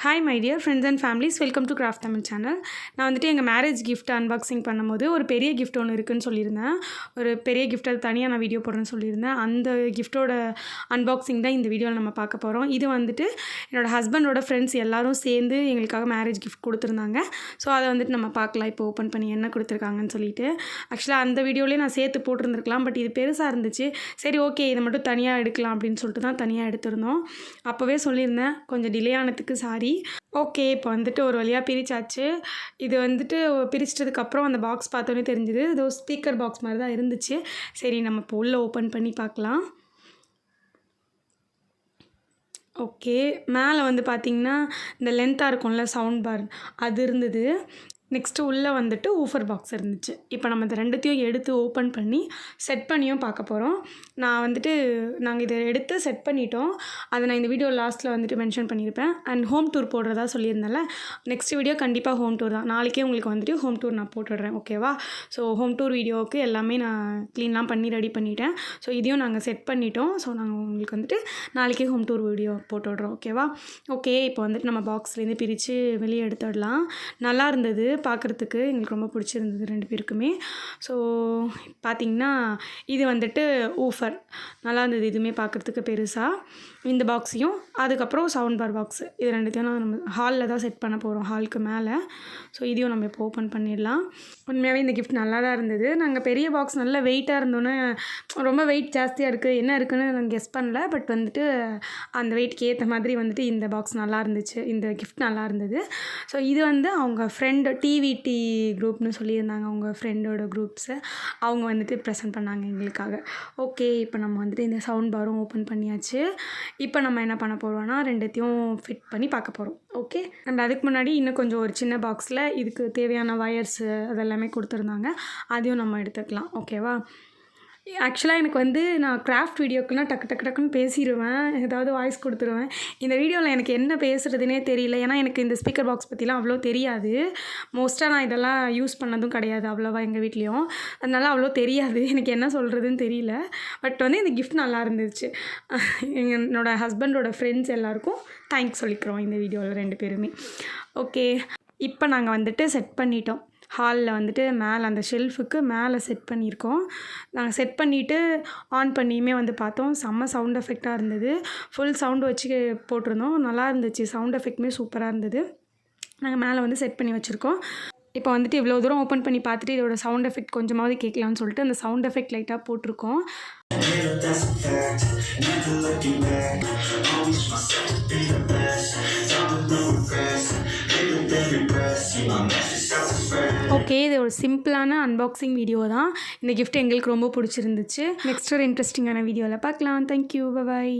Hi my dear friends and families, welcome to craft Tamil channel. நான் வந்துட்டு எங்கள் marriage gift unboxing பண்ணும்போது ஒரு பெரிய கிஃப்ட் ஒன்று இருக்குதுன்னு சொல்லியிருந்தேன். ஒரு பெரிய கிஃப்ட் அது தனியாக நான் வீடியோ போடுறேன்னு சொல்லியிருந்தேன். அந்த கிஃப்ட்டோட அன்பாக்சிங் தான் இந்த வீடியோவில் நம்ம பார்க்க போகிறோம். இது வந்துட்டு என்னோடய ஹஸ்பண்டோட ஃப்ரெண்ட்ஸ் எல்லோரும் சேர்ந்து எங்களுக்காக மேரேஜ் கிஃப்ட் கொடுத்துருந்தாங்க. ஸோ அதை வந்துட்டு நம்ம பார்க்கலாம் இப்போ ஓப்பன் பண்ணி என்ன கொடுத்துருக்காங்கன்னு சொல்லிட்டு. ஆக்சுவலாக அந்த வீடியோலேயே நான் சேர்த்து போட்டிருந்துருக்கலாம், பட் இது பெருசாக இருந்துச்சு. சரி ஓகே, இதை மட்டும் தனியாக எடுக்கலாம் அப்படின்னு சொல்லிட்டு தான் தனியாக எடுத்திருந்தோம். அப்போவே சொல்லியிருந்தேன், கொஞ்சம் டிலே ஆனதுக்கு சாரி. ஓகே, இப்போ வந்துட்டு ஒரு வழியாக பிரித்தாச்சு. இது வந்துட்டு பிரிச்சிட்டதுக்கப்புறம் அந்த பாக்ஸ் பார்த்தோன்னே தெரிஞ்சுது, ஏதோ ஸ்பீக்கர் பாக்ஸ் மாதிரி தான் இருந்துச்சு. சரி, நம்ம இப்போ உள்ளே ஓப்பன் பண்ணி பார்க்கலாம். ஓகே, மேலே வந்து பார்த்திங்கன்னா இந்த லென்த்தாக இருக்கும்ல சவுண்ட் பார், அது இருந்தது. நெக்ஸ்ட்டு உள்ளே வந்துட்டு ஊஃபர் பாக்ஸ் இருந்துச்சு. இப்போ நம்ம இந்த ரெண்டுத்தையும் எடுத்து ஓப்பன் பண்ணி செட் பண்ணியும் பார்க்க போகிறோம். நாங்கள் இதை எடுத்து செட் பண்ணிட்டோம். அதை நான் இந்த வீடியோ லாஸ்ட்டில் வந்துட்டு மென்ஷன் பண்ணியிருப்பேன். அண்ட் ஹோம் டூர் போடுறதா சொல்லியிருந்தேன்ல, நெக்ஸ்ட் வீடியோ கண்டிப்பாக ஹோம் டூர் தான். நாளைக்கே உங்களுக்கு வந்துட்டு ஹோம் டூர் நான் போட்டுடுறேன், ஓகேவா? ஸோ ஹோம் டூர் வீடியோவுக்கு எல்லாமே நான் க்ளீன்லாம் பண்ணி ரெடி பண்ணிட்டேன். ஸோ இதையும் நாங்கள் செட் பண்ணிட்டோம். ஸோ நாங்கள் உங்களுக்கு வந்துட்டு நாளைக்கே ஹோம் டூர் வீடியோ போட்டுவிட்றோம், ஓகேவா? ஓகே, இப்போ வந்துட்டு நம்ம பாக்ஸ்லேருந்து பிரித்து வெளியே எடுத்துடலாம். நல்லா இருந்தது பார்க்குறதுக்கு, எங்களுக்கு ரொம்ப பிடிச்சிருந்தது ரெண்டு பேருக்குமே. ஸோ பார்த்திங்கன்னா இது வந்துட்டு ஊஃபர் நல்லா இருந்தது. இதுவுமே பார்க்குறதுக்கு பெருசாக இந்த பாக்ஸையும், அதுக்கப்புறம் சவுண்ட் பார் பாக்ஸு, இது ரெண்டுத்தையும் நம்ம ஹாலில் தான் செட் பண்ண போகிறோம், ஹாலுக்கு மேலே. ஸோ இதையும் நம்ம இப்போ ஓப்பன் பண்ணிடலாம். உண்மையாகவே இந்த கிஃப்ட் நல்லா தான் இருந்தது. நாங்கள் பெரிய பாக்ஸ் நல்லா வெயிட்டாக இருந்தோன்னே, ரொம்ப வெயிட் ஜாஸ்தியாக இருக்குது என்ன இருக்குதுன்னு நாங்கள் கெஸ் பண்ணல. பட் வந்துட்டு அந்த வெயிட்க்கு ஏற்ற மாதிரி வந்துட்டு இந்த பாக்ஸ் நல்லா இருந்துச்சு, இந்த கிஃப்ட் நல்லா இருந்தது. ஸோ இது வந்து அவங்க ஃப்ரெண்டு டிவிடி குரூப்னு சொல்லியிருந்தாங்க, அவங்க ஃப்ரெண்டோட குரூப்ஸு, அவங்க வந்துட்டு ப்ரெசென்ட் பண்ணாங்க எங்களுக்காக. ஓகே, இப்போ நம்ம வந்துட்டு இந்த சவுண்ட் பாரும் ஓப்பன் பண்ணியாச்சு. இப்போ நம்ம என்ன பண்ண போகிறோம்னா ரெண்டுத்தையும் ஃபிட் பண்ணி பார்க்க போகிறோம், ஓகே? அண்ட் அதுக்கு முன்னாடி இன்னும் கொஞ்சம் ஒரு சின்ன பாக்ஸில் இதுக்கு தேவையான வயர்ஸு அதெல்லாமே கொடுத்துருந்தாங்க, அதையும் நம்ம எடுத்துக்கலாம், ஓகேவா? ஆக்சுவலாக எனக்கு வந்து நான் கிராஃப்ட் வீடியோக்குலாம் டக்குன்னு பேசிடுவேன், ஏதாவது வாய்ஸ் கொடுத்துருவேன். இந்த வீடியோவில் எனக்கு என்ன பேசுகிறதுனே தெரியல, ஏன்னா எனக்கு இந்த ஸ்பீக்கர் பாக்ஸ் பற்றிலாம் அவ்வளோ தெரியாது. மோஸ்ட்டாக நான் இதெல்லாம் யூஸ் பண்ணதும் கிடையாது அவ்வளோவா எங்கள் வீட்லேயும், அதனால அவ்வளோ தெரியாது, எனக்கு என்ன சொல்கிறதுன்னு தெரியல. பட் வந்து இந்த கிஃப்ட் நல்லா இருந்துச்சு. என்னோடய ஹஸ்பண்டோட ஃப்ரெண்ட்ஸ் எல்லாேருக்கும் தேங்க்ஸ் சொல்லிக்கிறோம் இந்த வீடியோவில் ரெண்டு பேருமே. ஓகே, இப்போ நாங்கள் வந்துட்டு செட் பண்ணிட்டோம். ஹாலில் வந்துட்டு மேலே அந்த ஷெல்ஃபுக்கு மேலே செட் பண்ணியிருக்கோம். நாங்கள் செட் பண்ணிவிட்டு ஆன் பண்ணியுமே வந்து பார்த்தோம், செம்ம சவுண்ட் எஃபெக்டாக இருந்தது. ஃபுல் சவுண்டு வச்சு போட்டிருந்தோம், நல்லா இருந்துச்சு, சவுண்ட் எஃபெக்ட்டுமே சூப்பராக இருந்தது. நாங்கள் மேலே வந்து செட் பண்ணி வச்சுருக்கோம். இப்போ வந்துட்டு இவ்வளோ தூரம் ஓப்பன் பண்ணி பார்த்துட்டு இதோட சவுண்ட் எஃபெக்ட் கொஞ்சமாவது கேட்கலான்னு சொல்லிட்டு அந்த சவுண்ட் எஃபெக்ட் லைட்டாக போட்டிருக்கோம். ஓகே, இது ஒரு சிம்பிளான அன்பாக்சிங் வீடியோ தான். இந்த கிஃப்ட் எங்களுக்கு ரொம்ப பிடிச்சிருந்துச்சு. நெக்ஸ்ட் ஒரு இன்ட்ரெஸ்டிங்கான வீடியோவில் பார்க்கலாம். Thank you, by.